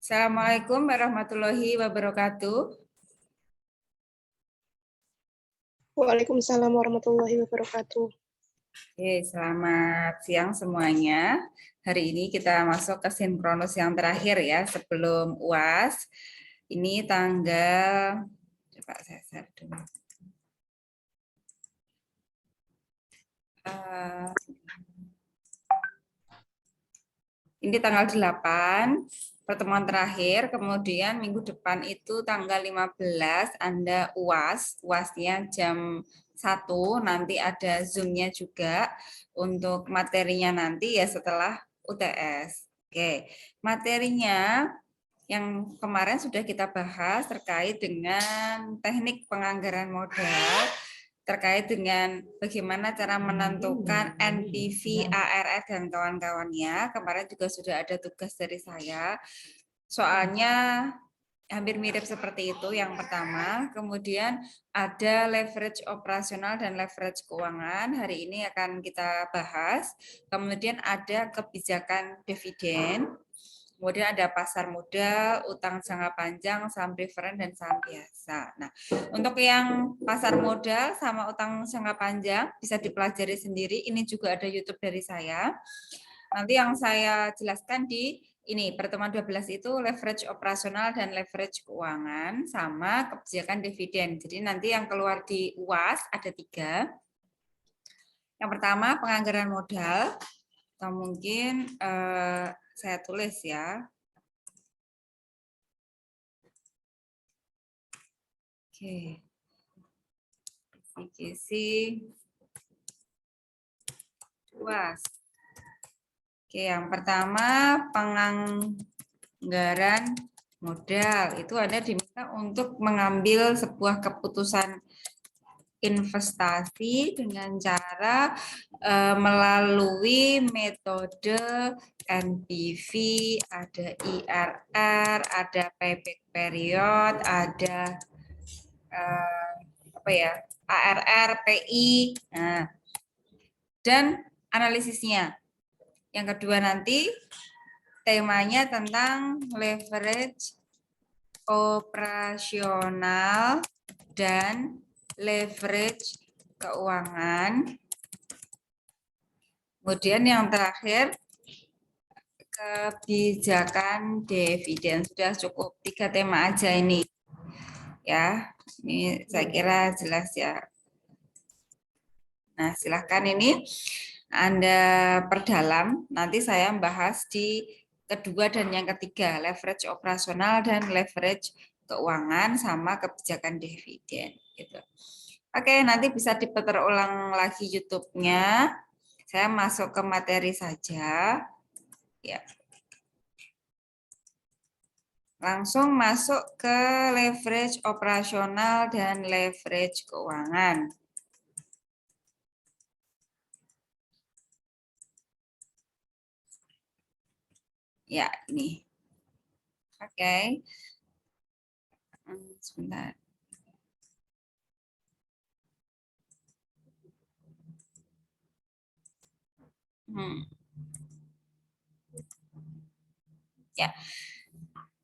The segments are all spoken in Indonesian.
Assalamualaikum warahmatullahi wabarakatuh. Waalaikumsalam warahmatullahi wabarakatuh. Oke, selamat siang semuanya. Hari ini kita masuk ke sinkronus yang terakhir ya sebelum UAS. Ini tanggal, coba saya share dulu. Ini tanggal 8, pertemuan terakhir, kemudian minggu depan itu tanggal 15 Anda UAS, UASnya jam 1, nanti ada Zoom-nya juga untuk materinya nanti ya setelah UTS. Oke, materinya yang kemarin sudah kita bahas terkait dengan teknik penganggaran modal, terkait dengan bagaimana cara menentukan NPV, ARR, dan kawan-kawannya. Kemarin juga sudah ada tugas dari saya. Soalnya hampir mirip seperti itu yang pertama. Kemudian ada leverage operasional dan leverage keuangan. Hari ini akan kita bahas. Kemudian ada kebijakan dividen. Kemudian ada pasar modal, utang jangka panjang, saham preferen, dan saham biasa. Nah, untuk yang pasar modal sama utang jangka panjang bisa dipelajari sendiri. Ini juga ada YouTube dari saya. Nanti yang saya jelaskan di ini pertemuan 12 itu leverage operasional dan leverage keuangan sama kebijakan dividen. Jadi nanti yang keluar di UAS ada 3. Yang pertama penganggaran modal, atau mungkin saya tulis ya. Oke. Kisi UAS. Oke, yang pertama penganggaran modal. Itu Anda diminta untuk mengambil sebuah keputusan investasi dengan cara melalui metode NPV, ada IRR, ada payback period, ada ARR, PI, dan analisisnya. Yang kedua nanti temanya tentang leverage operasional dan leverage keuangan. Kemudian yang terakhir kebijakan dividen. Sudah cukup 3 tema aja ini. Ya, ini saya kira jelas ya. Nah, silahkan ini Anda perdalam. Nanti saya membahas di kedua dan yang ketiga, leverage operasional dan leverage keuangan sama kebijakan dividen. Gitu. Oke, nanti bisa diputar ulang lagi YouTube-nya. Saya masuk ke materi saja. Ya. Langsung masuk ke leverage operasional dan leverage keuangan. Ya, ini. Oke. Sebentar. Ya.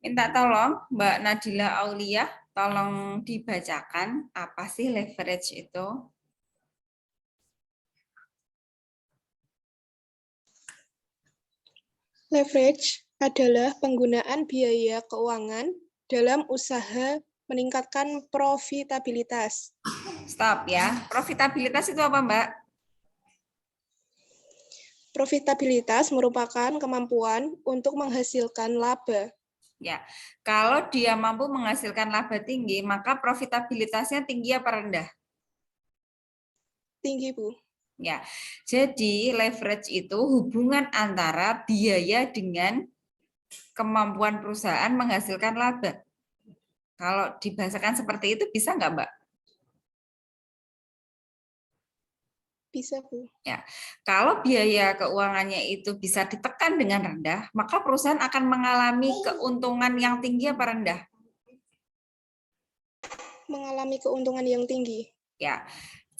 Minta tolong Mbak Nadila Aulia, tolong dibacakan apa sih leverage itu? Leverage adalah penggunaan biaya keuangan dalam usaha meningkatkan profitabilitas. Stop ya. Profitabilitas itu apa, Mbak? Profitabilitas merupakan kemampuan untuk menghasilkan laba. Ya, kalau dia mampu menghasilkan laba tinggi, maka profitabilitasnya tinggi apa rendah? Tinggi, Bu. Ya, jadi leverage itu hubungan antara biaya dengan kemampuan perusahaan menghasilkan laba. Kalau dibahasakan seperti itu bisa nggak, Mbak? Bisa, Bu. Ya, kalau biaya keuangannya itu bisa ditekan dengan rendah, maka perusahaan akan mengalami keuntungan yang tinggi apa rendah? Mengalami keuntungan yang tinggi. Ya,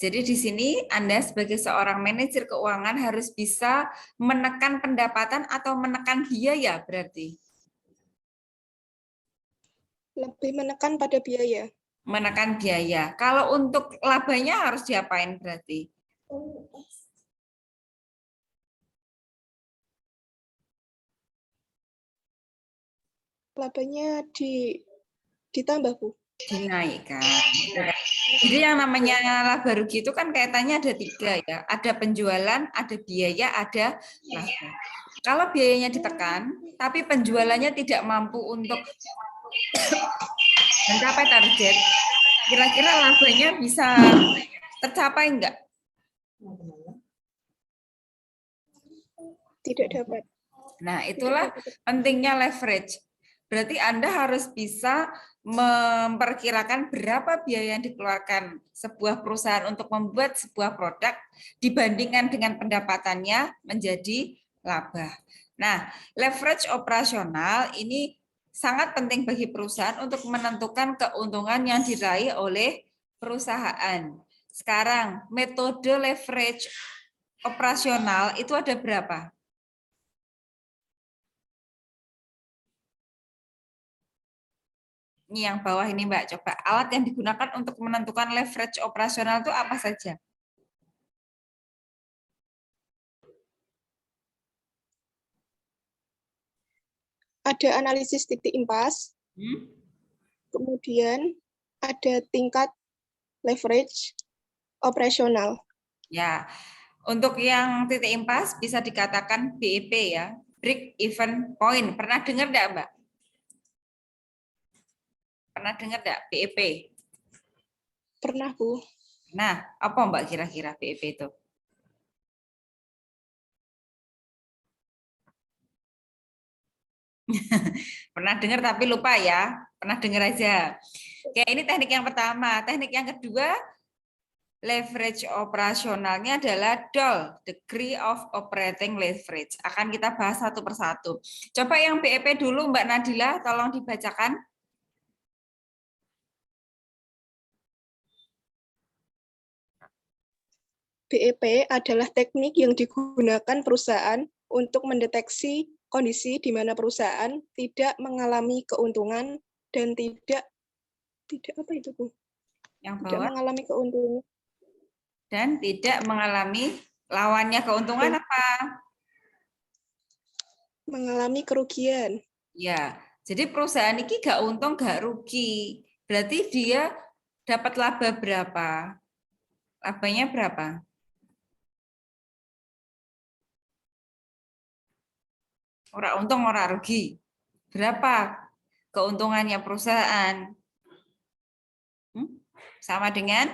jadi di sini Anda sebagai seorang manajer keuangan harus bisa menekan pendapatan atau menekan biaya berarti. Lebih menekan pada biaya. Menekan biaya. Kalau untuk labanya harus diapain berarti? Labanya ditambah, Bu. Dinaikkan. Gitu kan. Jadi yang namanya laba rugi itu kan kaitannya ada 3 ya. Ada penjualan, ada biaya, ada laba. Kalau biayanya ditekan, tapi penjualannya tidak mampu untuk mencapai target, kira-kira labanya bisa tercapai enggak? Tidak dapat. Nah, itulah pentingnya leverage. Berarti Anda harus bisa memperkirakan berapa biaya yang dikeluarkan sebuah perusahaan untuk membuat sebuah produk dibandingkan dengan pendapatannya menjadi laba. Nah, leverage operasional ini sangat penting bagi perusahaan untuk menentukan keuntungan yang diraih oleh perusahaan. Sekarang, metode leverage operasional itu ada berapa? Ini yang bawah ini Mbak, coba. Alat yang digunakan untuk menentukan leverage operasional itu apa saja? Ada analisis titik impas, kemudian ada tingkat leverage operasional. Ya, untuk yang titik impas bisa dikatakan BEP ya, break even point. Pernah dengar enggak Mbak? Pernah dengar enggak BEP? Pernah, Bu. Nah, apa Mbak kira-kira BEP itu? Pernah dengar tapi lupa ya. Pernah dengar aja. Oke, ini teknik yang pertama. Teknik yang kedua, leverage operasionalnya adalah DOL, degree of operating leverage. Akan kita bahas satu persatu. Coba yang BEP dulu Mbak Nadila, tolong dibacakan. BEP adalah teknik yang digunakan perusahaan untuk mendeteksi kondisi di mana perusahaan tidak mengalami keuntungan dan tidak apa itu, Bu? Yang Tidak bawah. mengalami keuntungan. Dan tidak mengalami lawannya keuntungan apa? Mengalami kerugian. Ya, jadi perusahaan ini gak untung gak rugi. Berarti dia dapat laba berapa? Labanya berapa? Ora untung, ora rugi. Berapa keuntungannya perusahaan? Sama dengan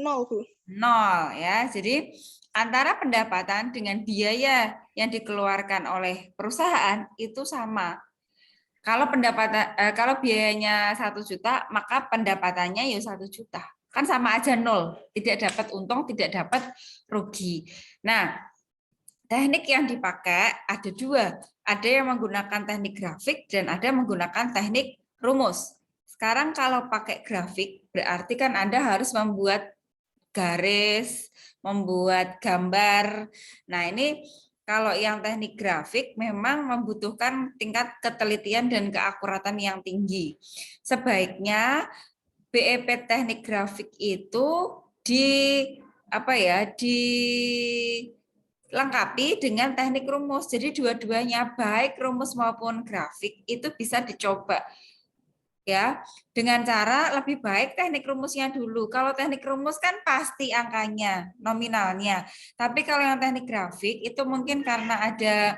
0, Bu. 0 ya. Jadi antara pendapatan dengan biaya yang dikeluarkan oleh perusahaan itu sama. Kalau kalau biayanya 1 juta, maka pendapatannya ya 1 juta. Kan sama aja 0. Tidak dapat untung, tidak dapat rugi. Nah, teknik yang dipakai ada 2. Ada yang menggunakan teknik grafik dan ada menggunakan teknik rumus. Sekarang kalau pakai grafik, berarti kan Anda harus membuat garis, membuat gambar. Nah, ini kalau yang teknik grafik memang membutuhkan tingkat ketelitian dan keakuratan yang tinggi. Sebaiknya BEP teknik grafik itu dilengkapi dengan teknik rumus. Jadi dua-duanya baik rumus maupun grafik itu bisa dicoba ya, dengan cara lebih baik teknik rumusnya dulu. Kalau teknik rumus kan pasti angkanya, nominalnya. Tapi kalau yang teknik grafik itu mungkin karena ada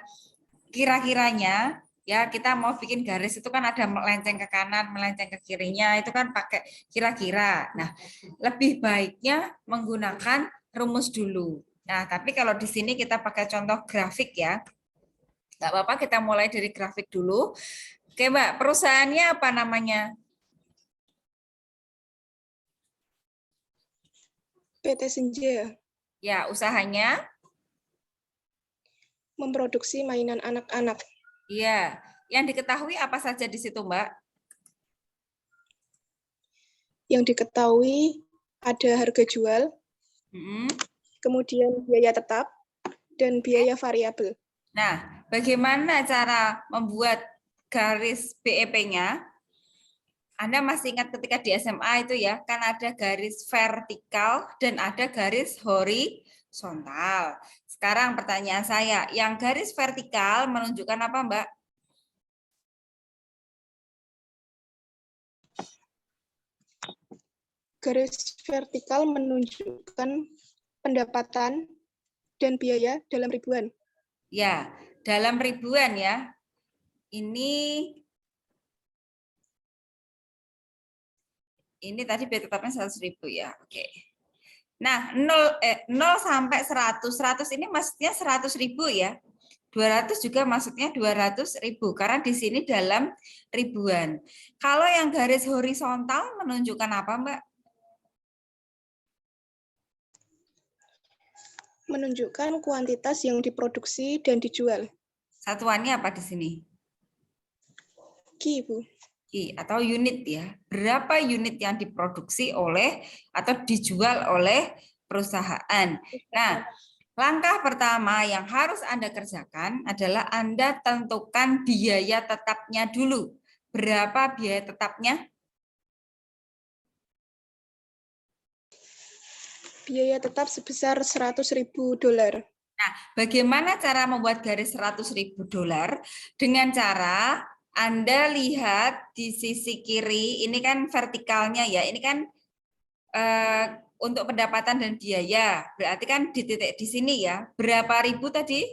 kira-kiranya, ya kita mau bikin garis itu kan ada melenceng ke kanan, melenceng ke kirinya, itu kan pakai kira-kira. Nah, lebih baiknya menggunakan rumus dulu. Nah, tapi kalau di sini kita pakai contoh grafik ya, nggak apa-apa kita mulai dari grafik dulu. Oke Mbak, perusahaannya apa namanya? PT Senja. Ya, usahanya? Memproduksi mainan anak-anak. Iya. Yang diketahui apa saja di situ, Mbak? Yang diketahui ada harga jual, kemudian biaya tetap, dan biaya variabel. Nah, bagaimana cara membuat garis BEP-nya? Anda masih ingat ketika di SMA itu ya, kan ada garis vertikal dan ada garis horizontal. Sekarang pertanyaan saya, yang garis vertikal menunjukkan apa, Mbak? Garis vertikal menunjukkan pendapatan dan biaya dalam ribuan. Ya, dalam ribuan ya. Ini tadi biaya tetapnya 100.000 ya. Oke. Nah, 0 sampai 100. 100 ini maksudnya 100.000 ya. 200 juga maksudnya 200.000 karena di sini dalam ribuan. Kalau yang garis horizontal menunjukkan apa, Mbak? Menunjukkan kuantitas yang diproduksi dan dijual. Satuannya apa di sini? Ki, Bu. Ki atau unit ya. Berapa unit yang diproduksi oleh atau dijual oleh perusahaan. Nah, langkah pertama yang harus Anda kerjakan adalah Anda tentukan biaya tetapnya dulu. Berapa biaya tetapnya? Biaya tetap sebesar $100.000. Nah, bagaimana cara membuat garis $100.000? Dengan cara Anda lihat di sisi kiri, ini kan vertikalnya ya, ini kan untuk pendapatan dan biaya. Berarti kan di titik di sini ya, berapa ribu tadi?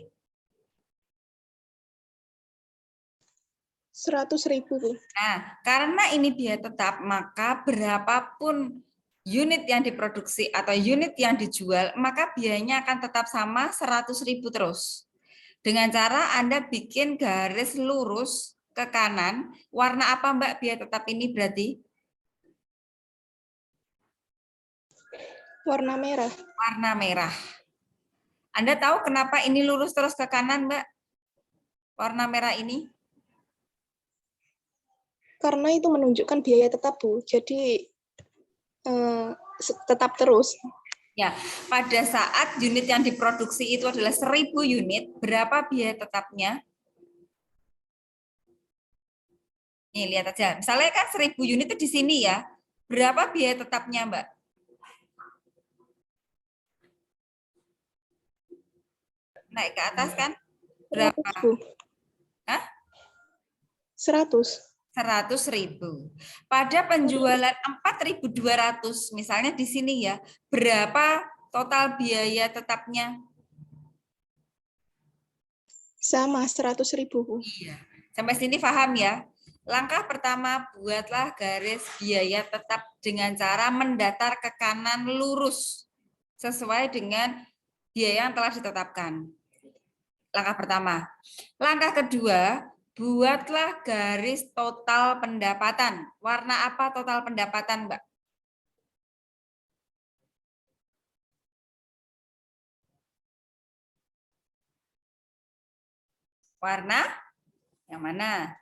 100.000, Bu. Nah, karena ini biaya tetap, maka berapapun unit yang diproduksi atau unit yang dijual, maka biayanya akan tetap sama 100.000 terus. Dengan cara Anda bikin garis lurus ke kanan, warna apa Mbak biaya tetap ini berarti? Warna merah. Warna merah. Anda tahu kenapa ini lurus terus ke kanan Mbak? Warna merah ini? Karena itu menunjukkan biaya tetap, Bu. Jadi tetap terus. Ya, pada saat unit yang diproduksi itu adalah 1.000 unit, berapa biaya tetapnya? Nih, lihat aja. Misalnya kan 1.000 unit itu di sini ya. Berapa biaya tetapnya, Mbak? Naik ke atas kan? Berapa? 100, Bu. Hah? 100. 100.000. Pada penjualan 4.200, misalnya di sini ya, berapa total biaya tetapnya? Sama 100.000, Bu. Iya. Sampai sini paham ya? Langkah pertama, buatlah garis biaya tetap dengan cara mendatar ke kanan lurus sesuai dengan biaya yang telah ditetapkan. Langkah pertama. Langkah kedua, buatlah garis total pendapatan. Warna apa total pendapatan, Mbak? Warna yang mana?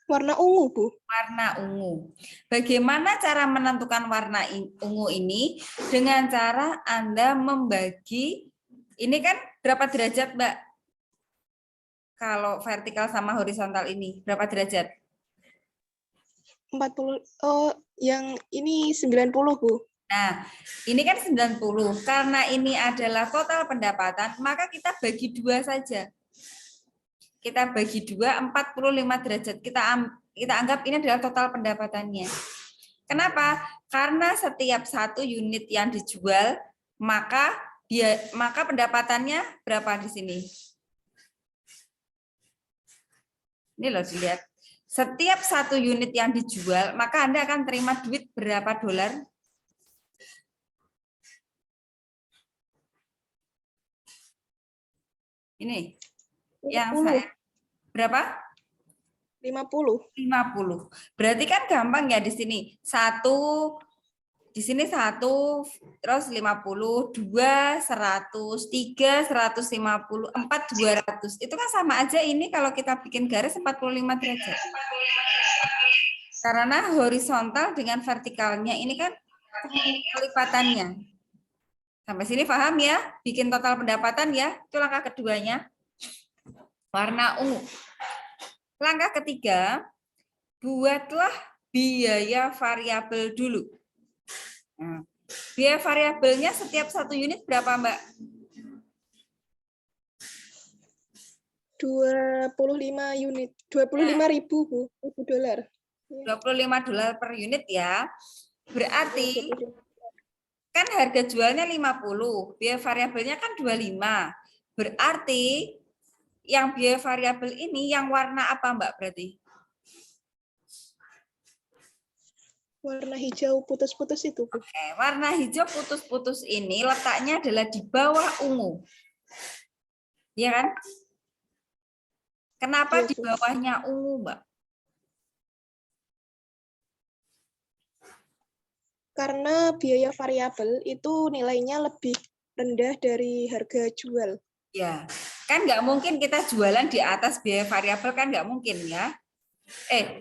Warna ungu, Bu. Warna ungu. Bagaimana cara menentukan warna ungu ini? Dengan cara Anda membagi, ini kan berapa derajat, Mbak? Kalau vertikal sama horizontal ini, berapa derajat? 40. Oh, yang ini 90, Bu. Nah, ini kan 90. Karena ini adalah total pendapatan, maka kita bagi dua saja. Kita bagi dua, 45 derajat. Kita anggap ini adalah total pendapatannya. Kenapa? Karena setiap satu unit yang dijual, maka pendapatannya berapa di sini? Ini loh dilihat. Setiap satu unit yang dijual, maka Anda akan terima duit berapa dolar? Ini yang 50. saya berapa? 50. 50. Berarti kan gampang ya di sini. Di sini 1, terus 50, 2, 100, 3, 150, 4, 200. Itu kan sama aja ini kalau kita bikin garis 45 derajat. Karena horizontal dengan vertikalnya ini kan kelipatannya. Sampai sini paham ya? Bikin total pendapatan ya. Itu langkah keduanya. Warna ungu. Langkah ketiga, buatlah biaya variabel dulu. Nah, biaya variabelnya setiap 1 unit berapa, Mbak? 25 unit, 25.000 Bu, $1.000. 25 dolar per unit ya. Berarti kan harga jualnya 50, biaya variabelnya kan 25. Berarti yang biaya variabel ini yang warna apa, Mbak, berarti? Warna hijau putus-putus itu, Bu. Oke, warna hijau putus-putus ini letaknya adalah di bawah ungu. Iya kan? Kenapa Iya, di Bu. bawahnya ungu, Mbak? Karena biaya variabel itu nilainya lebih rendah dari harga jual. Ya, kan nggak mungkin kita jualan di atas biaya variabel, kan nggak mungkin ya.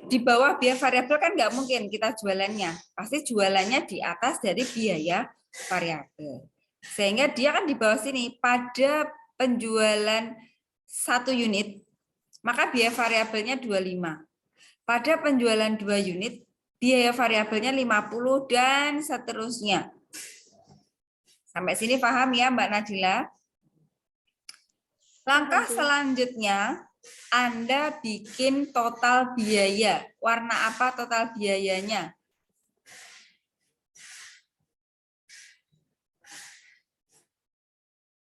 Di bawah biaya variabel kan nggak mungkin kita jualannya. Pasti jualannya di atas dari biaya variabel. Sehingga dia kan di bawah sini. Pada penjualan 1 unit, maka biaya variabelnya 25. Pada penjualan 2 unit, biaya variabelnya 50 dan seterusnya. Sampai sini paham ya, Mbak Nadila? Langkah selanjutnya, Anda bikin total biaya. Warna apa total biayanya?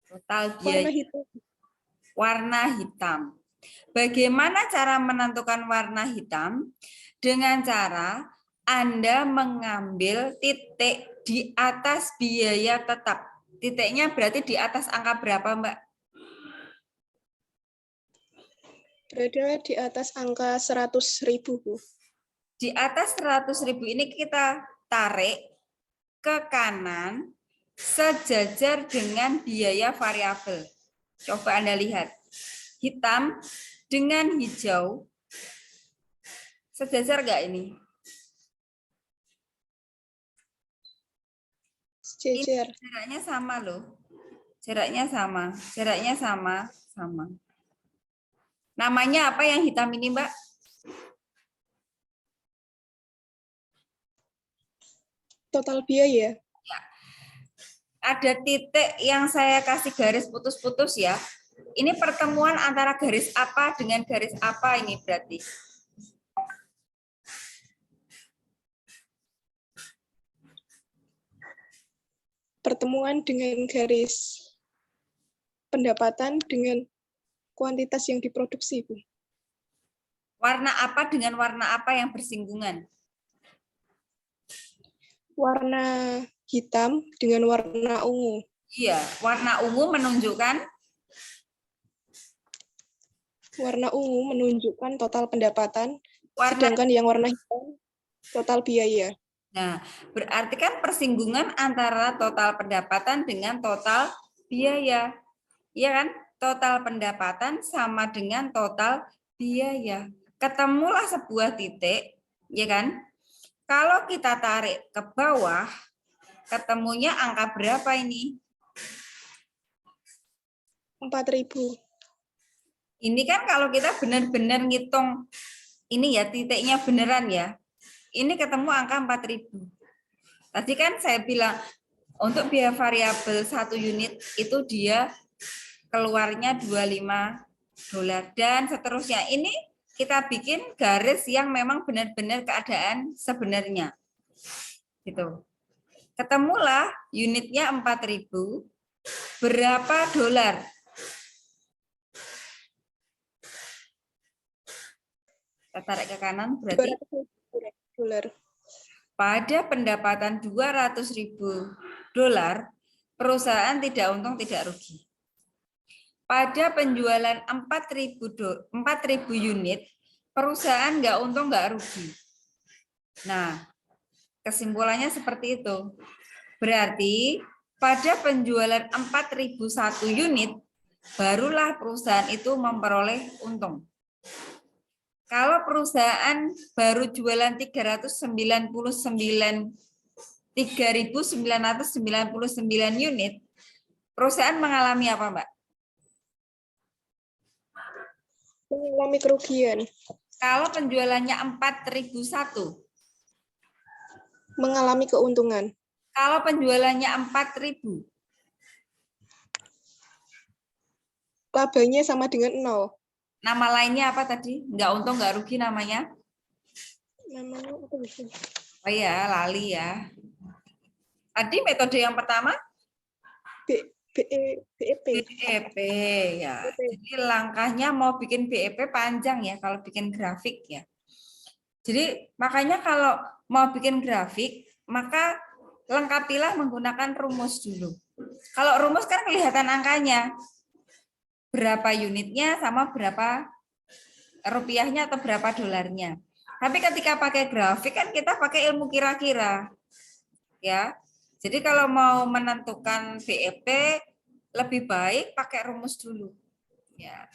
Total biaya. Warna hitam. Warna hitam. Bagaimana cara menentukan warna hitam? Dengan cara Anda mengambil titik di atas biaya tetap. Titiknya berarti di atas angka berapa, Mbak? Berada di atas angka 100.000, Bu. Di atas 100.000 ini kita tarik ke kanan sejajar dengan biaya variabel. Coba Anda lihat. Hitam dengan hijau. Sejajar nggak ini? Sejajar. Jaraknya sama loh. Jaraknya sama. Jaraknya sama. Sama. Namanya apa yang hitam ini, Mbak? Total biaya. Ada titik yang saya kasih garis putus-putus ya. Ini pertemuan antara garis apa dengan garis apa ini berarti? Pertemuan dengan garis pendapatan dengan kuantitas yang diproduksi, Bu. Warna apa dengan warna apa yang bersinggungan? Warna hitam dengan warna ungu. Iya, warna ungu menunjukkan total pendapatan, sedangkan yang warna hitam total biaya. Nah, berarti kan persinggungan antara total pendapatan dengan total biaya. Iya kan? Total pendapatan sama dengan total biaya. Ketemulah sebuah titik, ya kan? Kalau kita tarik ke bawah, ketemunya angka berapa ini? 4.000. Ini kan kalau kita benar-benar ngitung, ini ya titiknya beneran ya. Ini ketemu angka 4.000. Tadi kan saya bilang, untuk biaya variabel 1 unit itu dia keluarnya 25 dolar dan seterusnya. Ini kita bikin garis yang memang benar-benar keadaan sebenarnya. Gitu. Ketemulah unitnya 4.000. Berapa dolar? Kita tarik ke kanan berarti $200. pada pendapatan 200.000 dolar, perusahaan tidak untung tidak rugi. Pada penjualan 4.000 unit, perusahaan nggak untung nggak rugi. Nah, kesimpulannya seperti itu. Berarti pada penjualan 4.001 unit, barulah perusahaan itu memperoleh untung. Kalau perusahaan baru jualan 399 unit, perusahaan mengalami apa, Mbak? Mengalami kerugian. Kalau penjualannya 4.001. Mengalami keuntungan. Kalau penjualannya 4.000. Labanya sama dengan 0. Nama lainnya apa tadi? Nggak untung, nggak rugi namanya? Namanya apa bisa? Oh ya, lali ya. Tadi metode yang pertama? BEP. BEP ya. Jadi langkahnya mau bikin BEP panjang ya kalau bikin grafik ya. Jadi makanya kalau mau bikin grafik, maka lengkapilah menggunakan rumus dulu. Kalau rumus kan kelihatan angkanya. Berapa unitnya sama berapa rupiahnya atau berapa dolarnya. Tapi ketika pakai grafik kan kita pakai ilmu kira-kira. Ya. Jadi kalau mau menentukan BEP lebih baik pakai rumus dulu. Ya.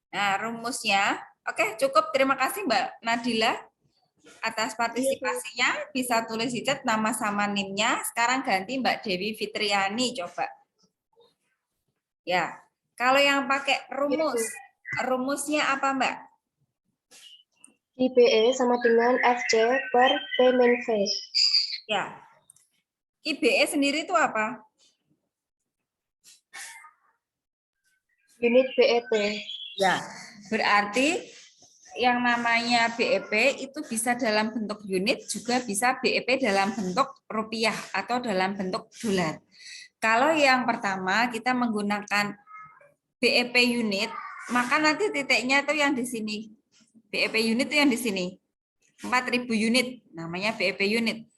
Nah, rumusnya. Oke, cukup. Terima kasih Mbak Nadila atas partisipasinya. Bisa tulis di chat nama sama NIM-nya. Sekarang ganti Mbak Dewi Fitriani coba. Ya. Kalau yang pakai rumus, rumusnya apa Mbak? IBE sama dengan FC per P min V. Ya. IBE sendiri itu apa? Unit BEP. Ya. Berarti yang namanya BEP itu bisa dalam bentuk unit, juga bisa BEP dalam bentuk rupiah atau dalam bentuk dolar. Kalau yang pertama kita menggunakan BEP unit, maka nanti titiknya itu yang di sini. BEP unit itu yang di sini. 4.000 unit, namanya BEP unit.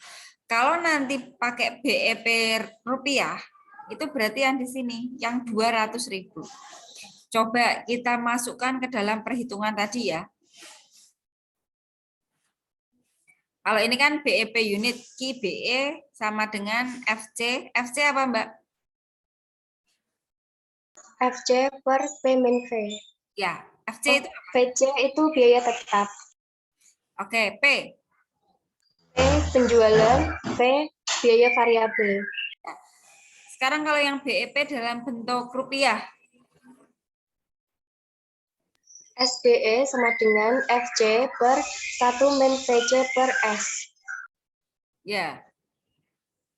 Kalau nanti pakai BEP rupiah, itu berarti yang di sini, yang 200.000. Coba kita masukkan ke dalam perhitungan tadi ya. Kalau ini kan BEP unit, QBE sama dengan FC. FC apa Mbak? FC per P min V. Ya, FC itu apa? VC itu biaya tetap. Oke, P. P penjualan, V biaya variabel. Sekarang kalau yang BEP dalam bentuk rupiah. SBE sama dengan FC per 1 min VC per S. Ya.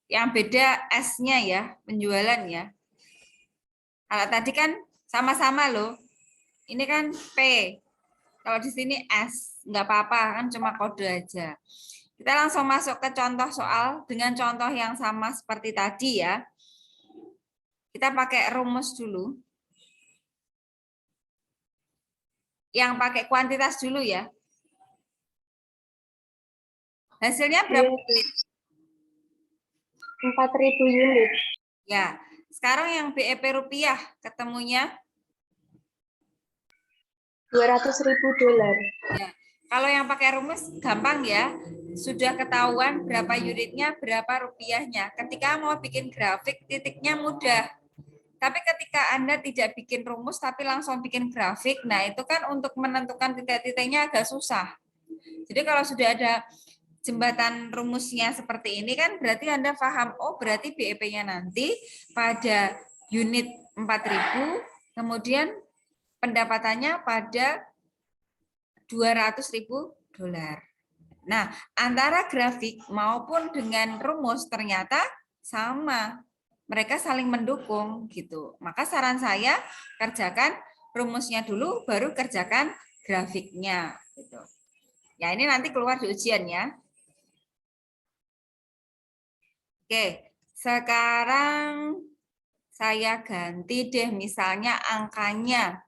Yang beda S-nya ya, penjualan ya. Kalau tadi kan sama-sama loh. Ini kan P. Kalau di sini S, nggak apa-apa, kan cuma kode aja. Kita langsung masuk ke contoh soal dengan contoh yang sama seperti tadi ya. Kita pakai rumus dulu. Yang pakai kuantitas dulu ya. Hasilnya berapa unit? 4.000 unit. Ya, sekarang yang BEP rupiah ketemunya 200.000 dolar. ya. Kalau yang pakai rumus gampang ya. Sudah ketahuan berapa unitnya, berapa rupiahnya. Ketika mau bikin grafik, titiknya mudah. Tapi ketika Anda tidak bikin rumus, tapi langsung bikin grafik, nah itu kan untuk menentukan titik-titiknya agak susah. Jadi kalau sudah ada jembatan rumusnya seperti ini kan berarti Anda paham, oh berarti BEP-nya nanti pada unit 4.000, kemudian pendapatannya pada 200.000 dolar. Nah, antara grafik maupun dengan rumus ternyata sama. Mereka saling mendukung gitu. Maka saran saya kerjakan rumusnya dulu baru kerjakan grafiknya gitu. Ya, ini nanti keluar di ujian ya. Oke, sekarang saya ganti deh misalnya angkanya.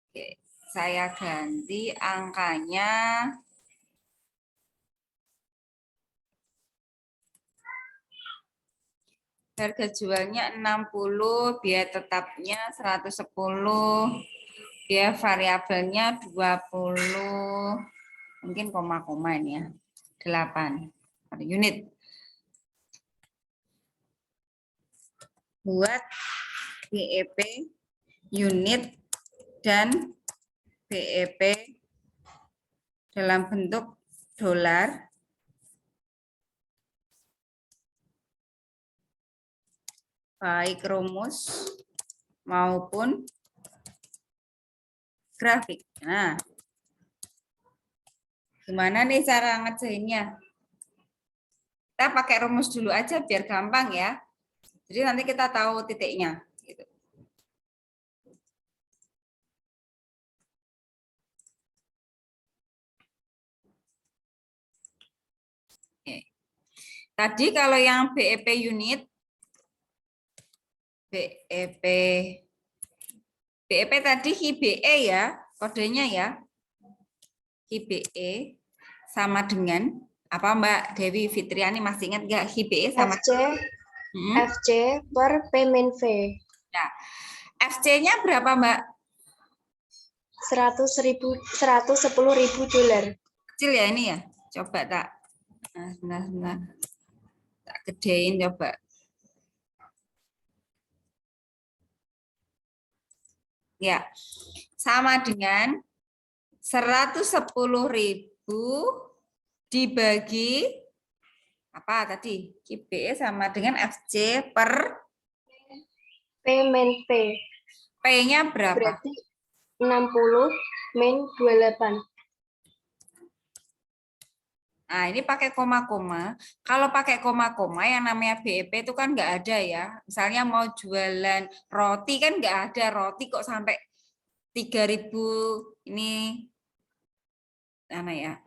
Oke, saya ganti angkanya. Harga jualnya 60, biaya tetapnya 110, biaya variabelnya 20, mungkin koma-koma ini ya, 8 per unit. Buat BEP unit dan BEP dalam bentuk dolar baik rumus maupun grafik. Nah, gimana nih cara ngerjainnya? Kita pakai rumus dulu aja biar gampang ya. Jadi nanti kita tahu titiknya. Gitu. Oke. Tadi kalau yang BEP unit, BEP tadi HIBE ya, kodenya ya. HIBE sama dengan apa Mbak Dewi Fitriani, masih ingat nggak HIBE sama FC per P min V. Nah, FC-nya berapa Mbak? 110.000 dolar. Kecil ya ini ya. Coba tak. Nah. Tak gedein coba. Ya. Sama dengan 110.000 dibagi apa tadi? KBE sama dengan FC per P min P. P-nya berapa? Berarti 60 min 28. Nah, ini pakai koma-koma. Kalau pakai koma-koma yang namanya BEP itu kan nggak ada ya. Misalnya mau jualan roti kan nggak ada roti kok sampai 3.000 ini mana ya?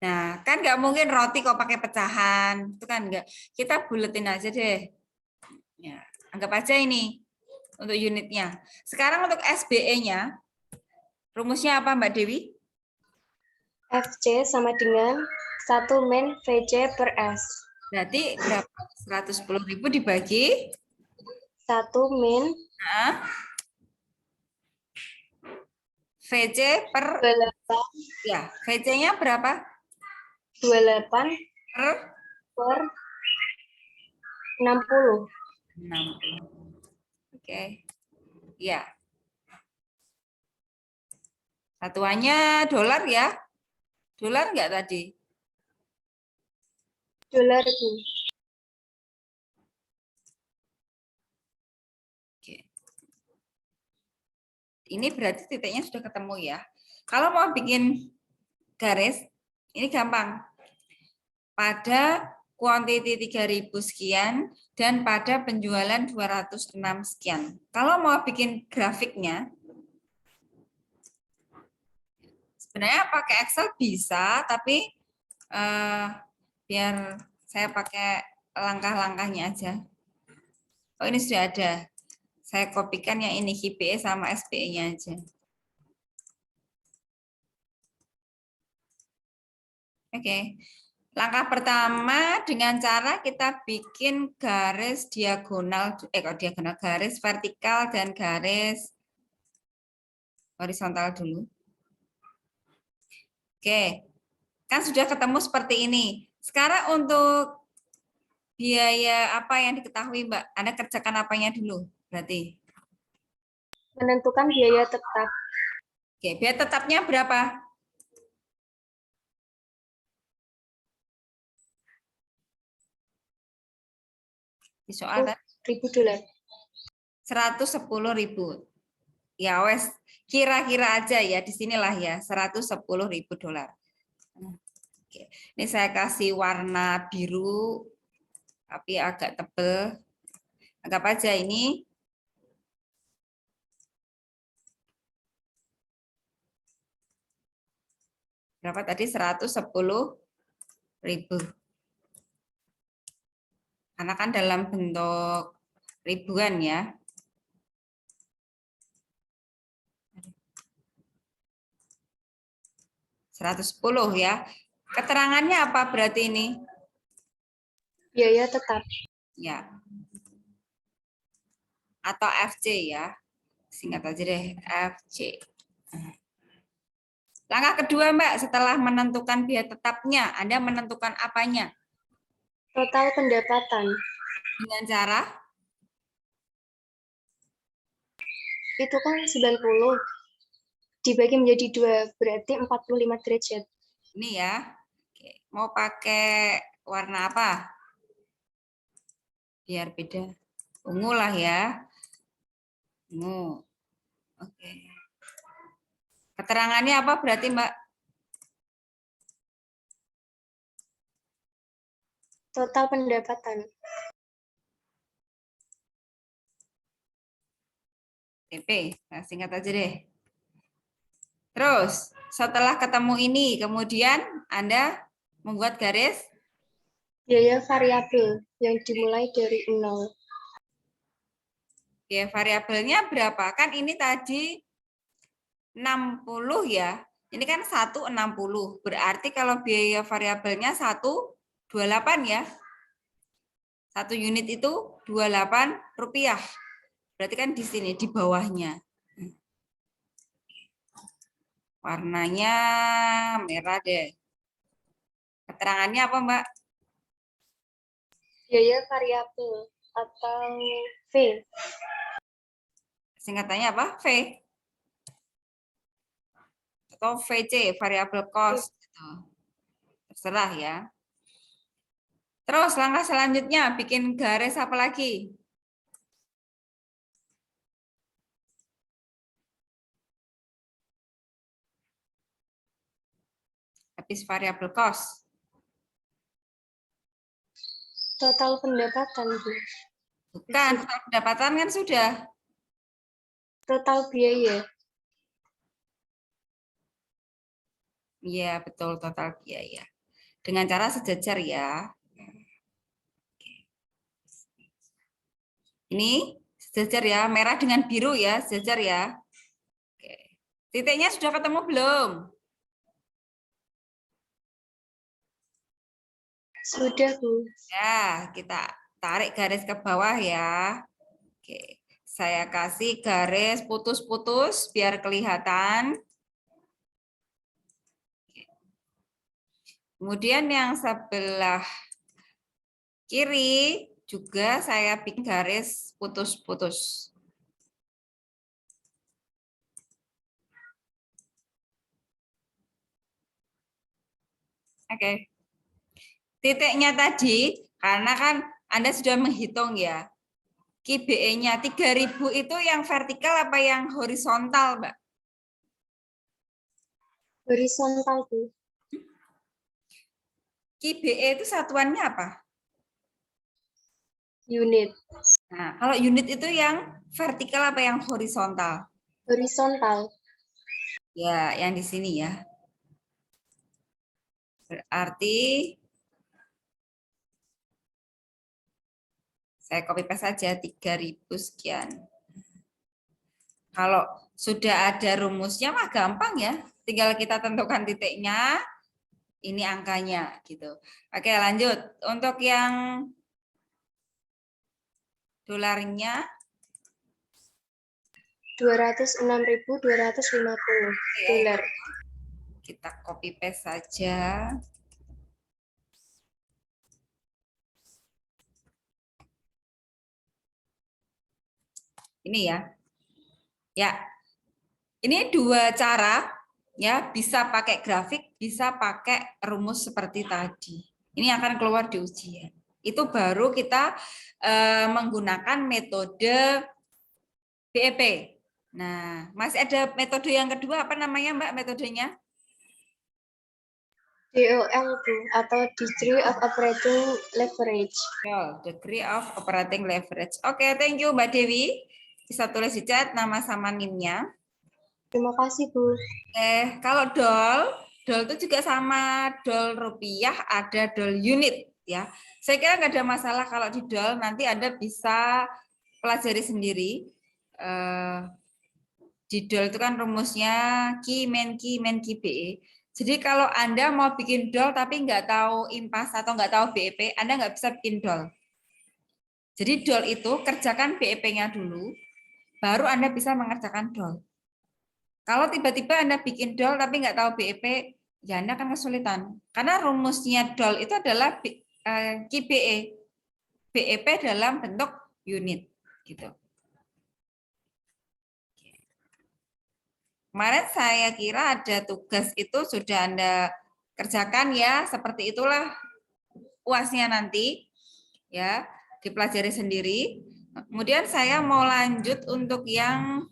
Nah, kan nggak mungkin roti kok pakai pecahan. Itu kan nggak. Kita buletin aja deh. Ya, anggap aja ini untuk unitnya. Sekarang untuk SBE-nya, rumusnya apa Mbak Dewi? FC sama dengan 1 min VC per S. Berarti berapa? 110.000 dibagi 1 min VC per 28 ya, VC-nya berapa? 28 per 60. 60. Oke. Ya. Satuannya dolar ya? Dolar enggak tadi? Dolar itu. Oke. Ini berarti titiknya sudah ketemu ya. Kalau mau bikin garis, ini gampang. Pada quantity 3.000 sekian dan pada penjualan 206 sekian. Kalau mau bikin grafiknya, sebenarnya pakai Excel bisa, tapi biar saya pakai langkah-langkahnya aja. Oh, ini sudah ada. Saya kopikan yang ini HIBE sama SBE-nya aja. Oke. Langkah pertama dengan cara kita bikin garis diagonal, diagonal, garis vertikal dan garis horizontal dulu. Oke, kan sudah ketemu seperti ini. Sekarang untuk biaya apa yang diketahui Mbak? Anda kerjakan apanya dulu berarti? Menentukan biaya tetap. Oke, biaya tetapnya berapa? Di soal kan? $1.000. 110.000. Ya wes, kira-kira aja ya, di sinilah ya, $110.000. Oke. Ini saya kasih warna biru, tapi agak tebal. Anggap aja ini berapa tadi? 110.000. Karena kan dalam bentuk ribuan ya. $110 ya. Keterangannya apa berarti ini? Biaya tetap. Ya. Atau FC ya. Singkat aja deh, FC. Langkah kedua, Mbak, setelah menentukan biaya tetapnya, Anda menentukan apanya? Total pendapatan. Dengan cara? Itu kan 90. Dibagi menjadi 2, berarti 45 derajat. Ini ya. Oke. Mau pakai warna apa? Biar beda. Ungu lah ya. Ungu. Oke. Keterangannya apa berarti, Mbak? Total pendapatan. TP, nah, singkat aja deh. Terus, setelah ketemu ini, kemudian Anda membuat garis Biaya variabel yang dimulai dari 0. ya, variabelnya berapa? Kan ini tadi 60 ya. Ini kan 160. Berarti kalau biaya variabelnya 128 ya. 1 unit itu 28 rupiah. Berarti kan di sini di bawahnya. Warnanya merah deh. Keterangannya apa, Mbak? Biaya variabel atau V. Singkatannya apa? V. Atau VC, variable cost. Gitu. Terserah ya. Terus langkah selanjutnya bikin garis apa lagi? Habis variable cost. Total pendapatan, Bu. Bukan, total pendapatan kan sudah. Total biaya. Iya, betul, total biaya. Dengan cara sejajar ya. Ini sejajar ya, merah dengan biru ya, sejajar ya. Oke. Titiknya sudah ketemu belum? Sudah, Bu. Ya, kita tarik garis ke bawah ya. Oke. Saya kasih garis putus-putus biar kelihatan. Kemudian yang sebelah kiri juga saya bikin garis putus-putus. Oke. Titiknya tadi, karena kan Anda sudah menghitung ya, KBE-nya 3.000 itu yang vertikal apa yang horizontal, Mbak? Horizontal, Bu. KBE itu satuannya apa? Unit. Nah, kalau unit itu yang vertikal apa yang horizontal? Horizontal. Ya, yang di sini ya. Berarti saya copy paste saja 3.000 sekian. Kalau sudah ada rumusnya mah gampang ya. Tinggal kita tentukan titiknya, ini angkanya gitu. Oke, lanjut. Untuk yang dolarnya 206.250 dolar. kita copy paste saja. Ini ya. Ya. Ini dua cara ya, bisa pakai grafik, bisa pakai rumus seperti tadi. Ini akan keluar di ujian. Itu baru kita menggunakan metode BEP. Nah, masih ada metode yang kedua, apa namanya Mbak metodenya? DOL, Bu, atau Degree of Operating Leverage. Degree of Operating Leverage. Oke, thank you Mbak Dewi. Bisa tulis di chat nama sama NIM-nya. Terima kasih, Bu. Kalau DOL itu juga sama DOL rupiah, ada DOL unit ya. Saya kira nggak ada masalah kalau di DOL, nanti Anda bisa pelajari sendiri. Di DOL itu kan rumusnya Ki Men BE. Jadi kalau Anda mau bikin DOL tapi nggak tahu impas atau nggak tahu BEP, Anda nggak bisa bikin DOL. Jadi DOL itu kerjakan BEP-nya dulu, baru Anda bisa mengerjakan DOL. Kalau tiba-tiba Anda bikin DOL tapi nggak tahu BEP, ya Anda akan kesulitan. Karena rumusnya DOL itu adalah KBE. BEP dalam bentuk unit. Gitu. Kemarin saya kira ada tugas itu sudah Anda kerjakan ya, seperti itulah UAS-nya nanti. Ya, dipelajari sendiri. Kemudian saya mau lanjut untuk yang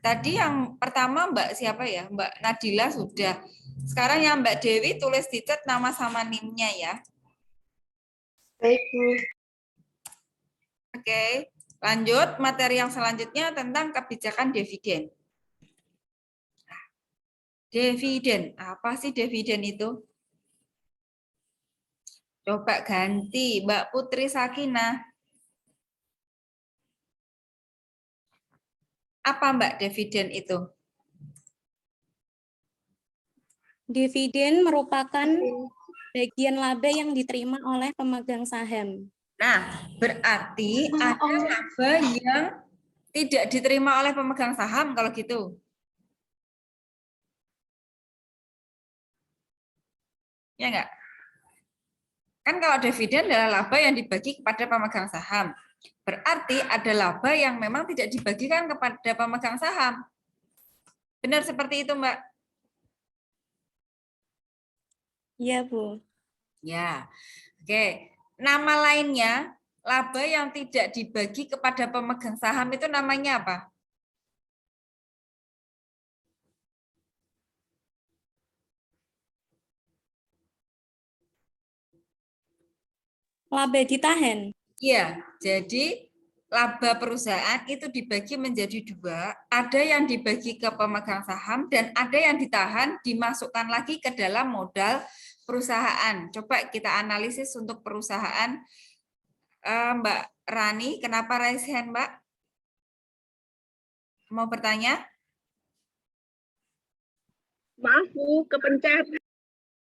Tadi yang pertama Mbak siapa ya? Mbak Nadila sudah. Sekarang yang Mbak Dewi tulis di chat nama sama NIM-nya ya. Baik, Bu. Oke, lanjut materi yang selanjutnya tentang kebijakan dividen. Dividen, apa sih dividen itu? Coba ganti Mbak Putri Sakinah. Apa Mbak dividen itu? Dividen merupakan bagian laba yang diterima oleh pemegang saham. Nah, berarti ada laba yang tidak diterima oleh pemegang saham kalau gitu. Ya enggak? Kan kalau dividen adalah laba yang dibagi kepada pemegang saham. Berarti ada laba yang memang tidak dibagikan kepada pemegang saham. Benar seperti itu, Mbak? Iya, Bu. Ya. Oke. Nama lainnya, laba yang tidak dibagi kepada pemegang saham itu namanya apa? Laba ditahan. Iya, jadi laba perusahaan itu dibagi menjadi dua, ada yang dibagi ke pemegang saham dan ada yang ditahan dimasukkan lagi ke dalam modal perusahaan. Coba kita analisis untuk perusahaan. Mbak Rani, kenapa raise hand, Mbak? Mau bertanya? Maaf, Bu, kepencet.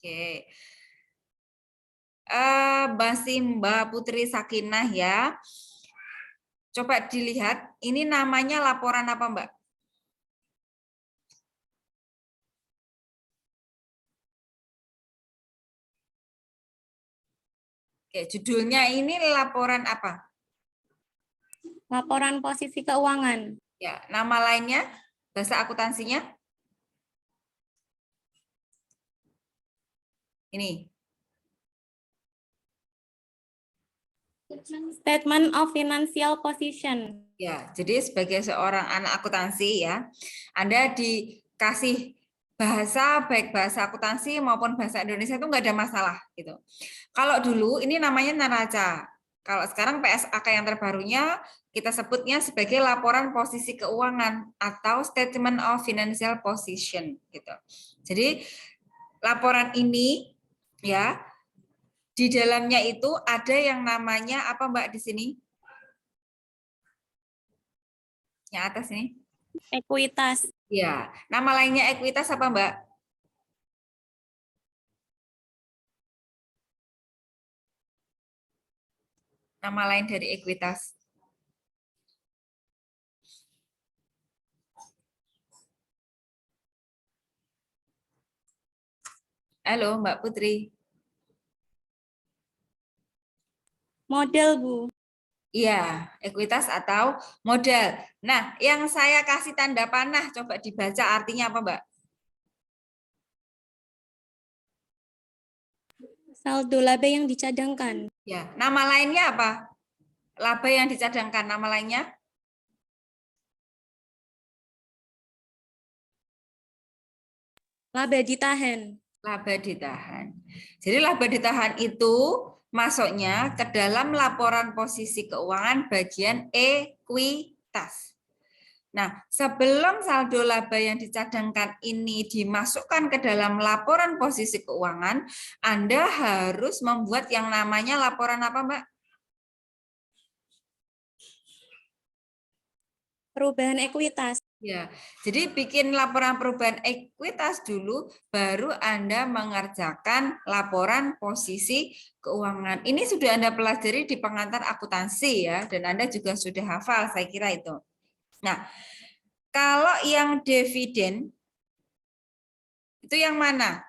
Oke. Masih Mbak Putri Sakinah ya. Coba dilihat, ini namanya laporan apa, Mbak? Oke, judulnya ini laporan apa? Laporan posisi keuangan. Ya, nama lainnya, bahasa akuntansinya? Ini. Statement of Financial Position. Ya, jadi sebagai seorang anak akuntansi ya, Anda dikasih bahasa, baik bahasa akuntansi maupun bahasa Indonesia itu nggak ada masalah gitu. Kalau dulu ini namanya neraca. Kalau sekarang PSAK yang terbarunya kita sebutnya sebagai laporan posisi keuangan atau statement of financial position gitu. Jadi laporan ini ya di dalamnya itu ada yang namanya apa Mbak di sini? Yang atas ini? Ekuitas. Ya, nama lainnya ekuitas apa Mbak? Nama lain dari ekuitas. Halo Mbak Putri. Model, Bu. Iya, ekuitas atau modal. Nah, yang saya kasih tanda panah, coba dibaca artinya apa Mbak? Saldo laba yang dicadangkan. Ya, nama lainnya apa? Laba yang dicadangkan, nama lainnya? Laba ditahan. Laba ditahan. Jadi laba ditahan itu masuknya ke dalam laporan posisi keuangan bagian ekuitas. Nah, sebelum saldo laba yang dicadangkan ini dimasukkan ke dalam laporan posisi keuangan, Anda harus membuat yang namanya laporan apa, Mbak? Perubahan ekuitas. Ya, jadi bikin laporan perubahan ekuitas dulu, baru Anda mengerjakan laporan posisi keuangan. Ini sudah Anda pelajari di pengantar akuntansi ya, dan Anda juga sudah hafal, saya kira itu. Nah, kalau yang dividen, itu yang mana?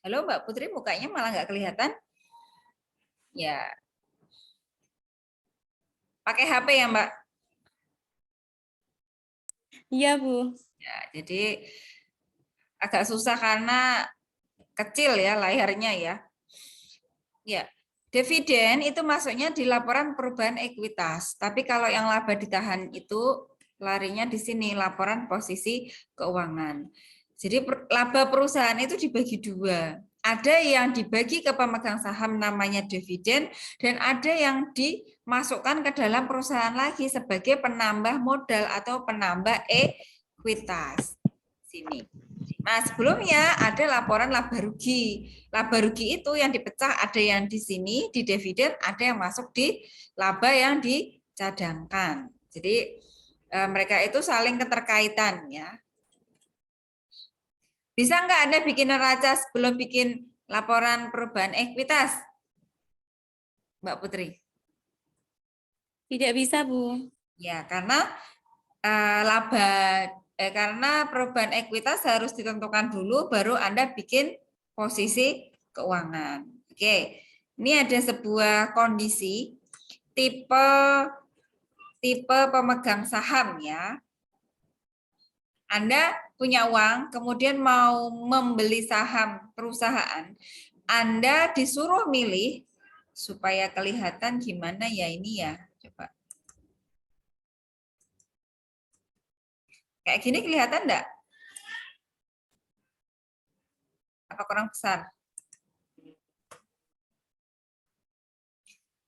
Halo Mbak Putri, mukanya malah nggak kelihatan. Ya, pakai HP ya Mbak? Iya, Bu. Ya, jadi agak susah karena kecil ya layarnya ya. Ya, dividen itu masuknya di laporan perubahan ekuitas. Tapi kalau yang laba ditahan itu larinya di sini laporan posisi keuangan. Jadi laba perusahaan itu dibagi dua. Ada yang dibagi ke pemegang saham namanya dividen dan ada yang dimasukkan ke dalam perusahaan lagi sebagai penambah modal atau penambah ekuitas. Sini. Nah, sebelumnya ada laporan laba rugi. Laba rugi itu yang dipecah ada yang di sini di dividen, ada yang masuk di laba yang dicadangkan. Jadi mereka itu saling keterkaitan ya. Bisa nggak Anda bikin neraca sebelum bikin laporan perubahan ekuitas? Mbak Putri? Tidak bisa, Bu. Ya, karena karena perubahan ekuitas harus ditentukan dulu baru Anda bikin posisi keuangan. Oke. Ini ada sebuah kondisi tipe pemegang saham ya. Anda punya uang, kemudian mau membeli saham perusahaan. Anda disuruh milih supaya kelihatan gimana ya ini ya. Coba. Kayak gini kelihatan enggak? Apa kurang besar?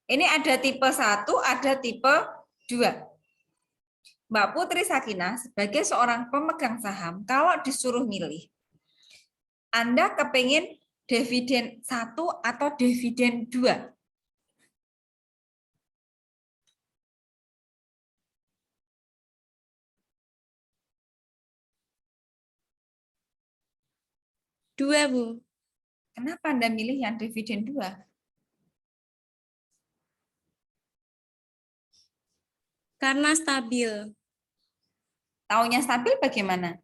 Ini ada tipe 1, ada tipe 2. Mbak Putri Sakinah sebagai seorang pemegang saham, kalau disuruh milih, Anda kepingin dividen 1 atau dividen 2? Dua, Bu. Kenapa Anda milih yang dividen 2? Karena stabil. Taunya stabil bagaimana?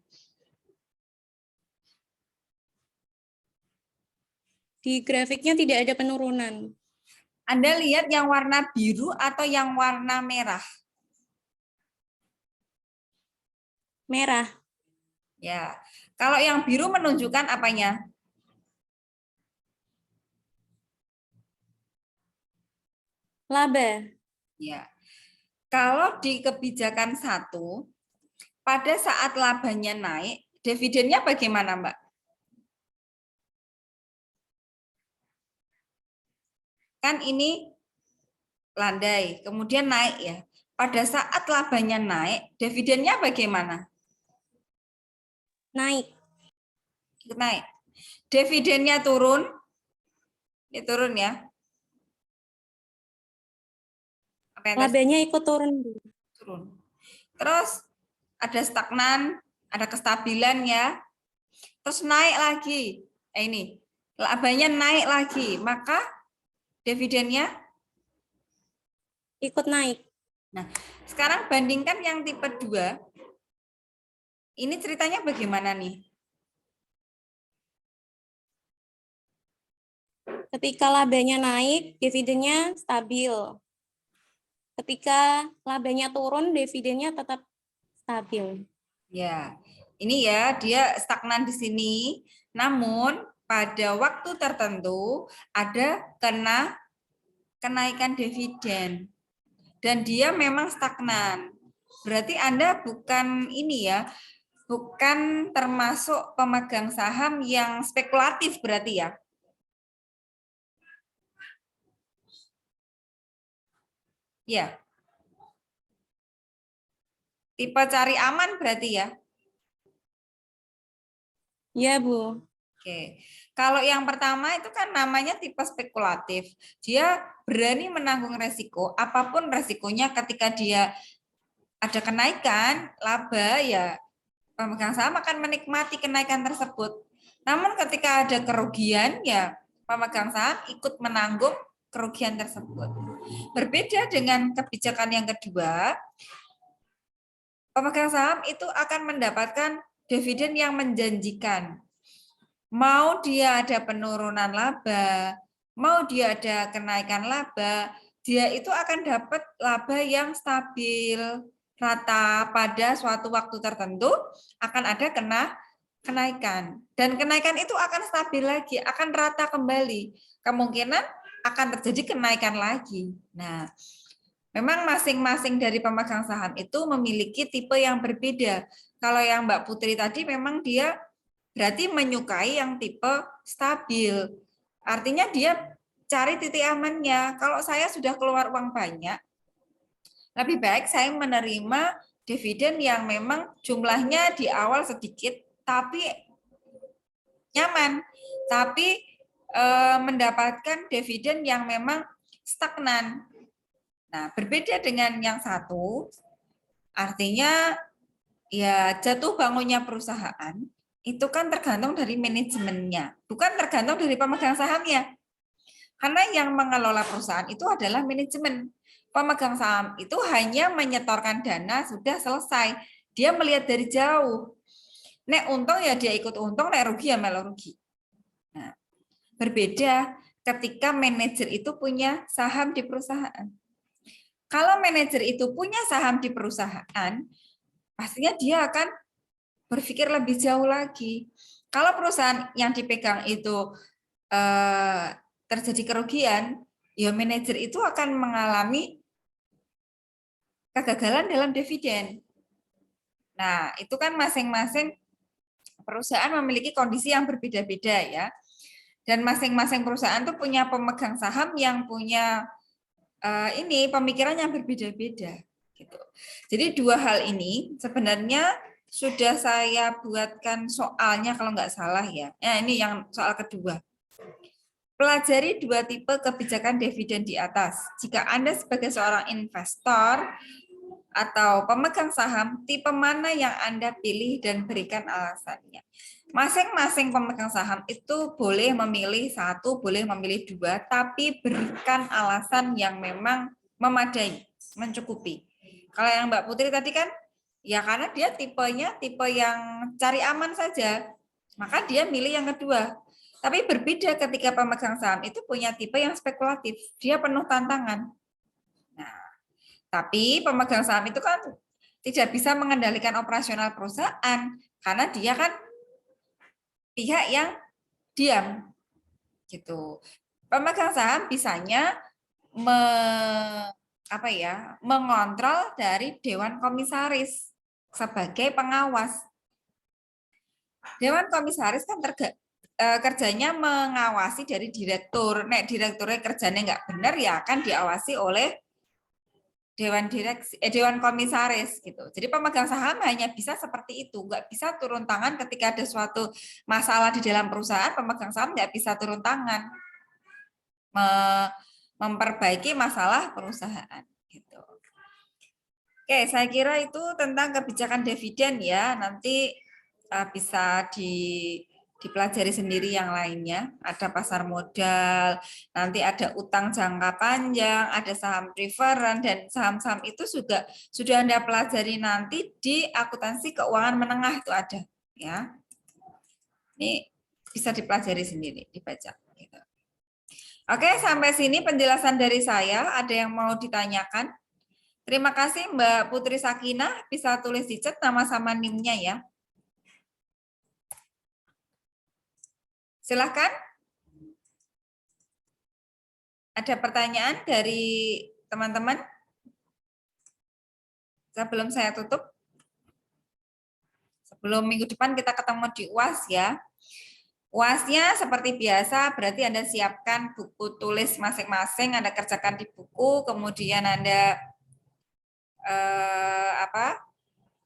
Di grafiknya tidak ada penurunan. Anda lihat yang warna biru atau yang warna merah? Merah. Ya, kalau yang biru menunjukkan apanya? Laba. Ya, kalau di kebijakan 1, pada saat labanya naik, dividennya bagaimana, Mbak? Kan ini landai, kemudian naik ya. Pada saat labanya naik, dividennya bagaimana? Naik. Ikut naik. Dividennya turun, ini turun ya. Apa yang Labanya ikut turun, Bu. turun. Terus ada stagnan, ada kestabilan ya. Terus naik lagi. Ini labanya naik lagi, maka dividennya Ikut naik. Nah, sekarang bandingkan yang tipe 2. Ini ceritanya bagaimana nih? Ketika labanya naik, dividennya stabil. Ketika labanya turun, dividennya tetap stabil. Ya, ini ya dia stagnan di sini. Namun pada waktu tertentu ada kenaikan dividen dan dia memang stagnan. Berarti Anda bukan ini ya, bukan termasuk pemegang saham yang spekulatif berarti ya. Ya. Tipe cari aman berarti ya. Ya, Bu. Oke. Kalau yang pertama itu kan namanya tipe spekulatif. Dia berani menanggung resiko, apapun resikonya ketika dia ada kenaikan laba ya pemegang saham akan menikmati kenaikan tersebut. Namun ketika ada kerugian ya pemegang saham ikut menanggung kerugian tersebut. Berbeda dengan kebijakan yang kedua, pemegang saham itu akan mendapatkan dividen yang menjanjikan. Mau dia ada penurunan laba, mau dia ada kenaikan laba, dia itu akan dapat laba yang stabil, rata pada suatu waktu tertentu akan ada kenaikan. Dan kenaikan itu akan stabil lagi, akan rata kembali. Kemungkinan akan terjadi kenaikan lagi. Nah, memang masing-masing dari pemegang saham itu memiliki tipe yang berbeda. Kalau yang Mbak Putri tadi memang dia berarti menyukai yang tipe stabil. Artinya dia cari titik amannya. Kalau saya sudah keluar uang banyak, lebih baik saya menerima dividen yang memang jumlahnya di awal sedikit, tapi nyaman. Tapi mendapatkan dividen yang memang stagnan. Nah, berbeda dengan yang satu, artinya ya jatuh bangunnya perusahaan itu kan tergantung dari manajemennya, bukan tergantung dari pemegang sahamnya. Karena yang mengelola perusahaan itu adalah manajemen. Pemegang saham itu hanya menyetorkan dana, sudah selesai. Dia melihat dari jauh. Nek untung ya dia ikut untung, nek rugi ya melo rugi. Nah, berbeda ketika manajer itu punya saham di perusahaan. Kalau manajer itu punya saham di perusahaan, pastinya dia akan berpikir lebih jauh lagi. Kalau perusahaan yang dipegang itu terjadi kerugian, ya manajer itu akan mengalami kegagalan dalam dividen. Nah, itu kan masing-masing perusahaan memiliki kondisi yang berbeda-beda ya. Dan masing-masing perusahaan itu punya pemegang saham yang punya pemikiran yang berbeda-beda gitu. Jadi dua hal ini sebenarnya sudah saya buatkan soalnya kalau nggak salah ya. Nah, ini yang soal kedua. Pelajari dua tipe kebijakan dividen di atas. Jika Anda sebagai seorang investor atau pemegang saham, tipe mana yang Anda pilih dan berikan alasannya. Masing-masing pemegang saham itu boleh memilih satu, boleh memilih dua, tapi berikan alasan yang memang memadai, mencukupi. Kalau yang Mbak Putri tadi kan, ya karena dia tipenya tipe yang cari aman saja, maka dia milih yang kedua. Tapi berbeda ketika pemegang saham itu punya tipe yang spekulatif, dia penuh tantangan. Nah, tapi pemegang saham itu kan tidak bisa mengendalikan operasional perusahaan karena dia kan pihak yang diam gitu. Pemegang saham bisanya mengontrol dari dewan komisaris sebagai pengawas. Dewan komisaris kan kerjanya mengawasi dari direktur. Nek direkturnya kerjanya nggak benar ya akan diawasi oleh dewan komisaris gitu. Jadi pemegang saham hanya bisa seperti itu, nggak bisa turun tangan ketika ada suatu masalah di dalam perusahaan. Pemegang saham nggak bisa turun tangan memperbaiki masalah perusahaan gitu. Oke, saya kira itu tentang kebijakan dividen ya. Nanti bisa dipelajari sendiri yang lainnya. Ada pasar modal, nanti ada utang jangka panjang, ada saham preferen, dan saham-saham itu juga sudah Anda pelajari nanti di akuntansi keuangan menengah itu ada. Ya, ini bisa dipelajari sendiri, dibaca. Gitu. Oke, sampai sini penjelasan dari saya. Ada yang mau ditanyakan? Terima kasih Mbak Putri Sakinah, bisa tulis di chat nama sama NIM-nya ya. Silahkan. Ada pertanyaan dari teman-teman? Sebelum saya tutup. Sebelum minggu depan kita ketemu di UAS ya. UAS-nya seperti biasa, berarti Anda siapkan buku tulis masing-masing, Anda kerjakan di buku, kemudian Anda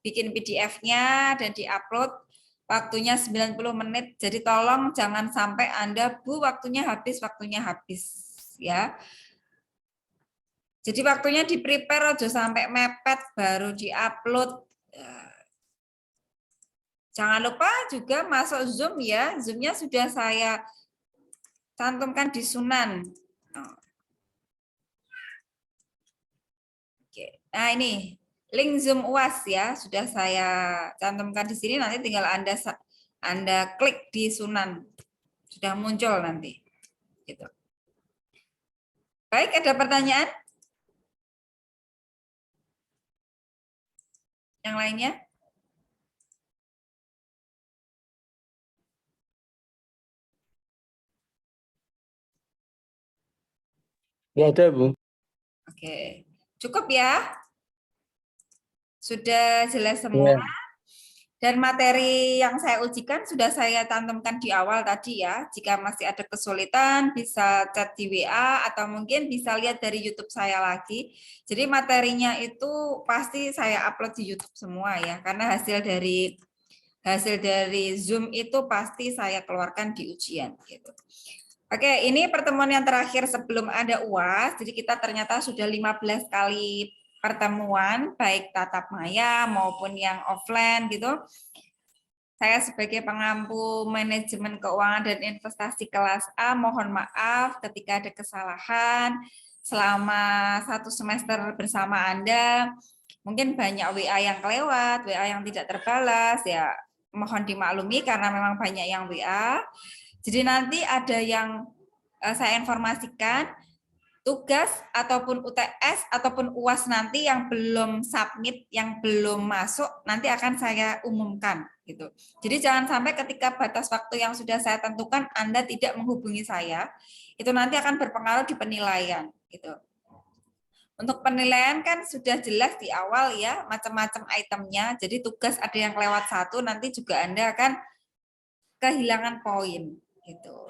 bikin PDF-nya dan diupload. Waktunya 90 menit, jadi tolong jangan sampai Anda waktunya habis ya. Jadi waktunya di-prepare aja sampai mepet baru di-upload. Jangan lupa juga masuk Zoom ya. Zoom-nya sudah saya cantumkan di Sunan. Oke. Nah, ini link Zoom UAS ya, sudah saya cantumkan di sini, nanti tinggal Anda klik di Sunan. Sudah muncul nanti. Gitu. Baik, ada pertanyaan? Yang lainnya? Ya ada, Bu. Oke, cukup ya? Sudah jelas semua? Ya. Dan materi yang saya ujikan sudah saya cantumkan di awal tadi ya. Jika masih ada kesulitan, bisa chat di WA atau mungkin bisa lihat dari YouTube saya lagi. Jadi materinya itu pasti saya upload di YouTube semua ya, karena hasil dari Zoom itu pasti saya keluarkan di ujian gitu. Oke, ini pertemuan yang terakhir sebelum ada UAS. Jadi kita ternyata sudah 15 kali pertemuan, baik tatap maya maupun yang offline gitu. Saya sebagai pengampu manajemen keuangan dan investasi kelas A, mohon maaf ketika ada kesalahan selama 1 semester bersama Anda. Mungkin banyak WA yang kelewat, WA yang tidak terbalas, ya mohon dimaklumi karena memang banyak yang WA. Jadi nanti ada yang saya informasikan, tugas ataupun UTS ataupun UAS nanti yang belum submit, yang belum masuk, nanti akan saya umumkan gitu. Jadi jangan sampai ketika batas waktu yang sudah saya tentukan Anda tidak menghubungi saya, itu nanti akan berpengaruh di penilaian gitu. Untuk penilaian kan sudah jelas di awal ya, macam-macam itemnya. Jadi tugas ada yang lewat 1, nanti juga Anda akan kehilangan poin gitu.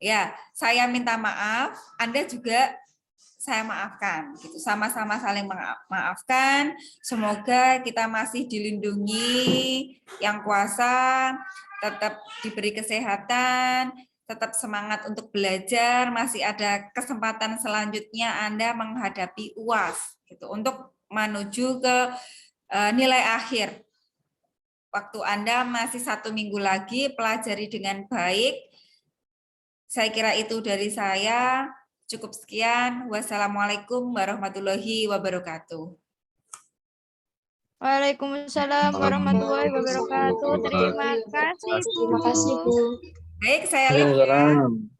Ya, saya minta maaf, Anda juga saya maafkan gitu. Sama-sama saling maafkan. Semoga kita masih dilindungi Yang Kuasa, tetap diberi kesehatan, tetap semangat untuk belajar, masih ada kesempatan selanjutnya Anda menghadapi UAS gitu untuk menuju ke nilai akhir. Waktu Anda masih 1 minggu lagi, pelajari dengan baik. Saya kira itu dari saya. Cukup sekian. Wassalamualaikum warahmatullahi wabarakatuh. Waalaikumsalam warahmatullahi wabarakatuh. Terima kasih, Bu. Terima kasih, Bu. Baik, saya lihat ya. Waalaikumsalam.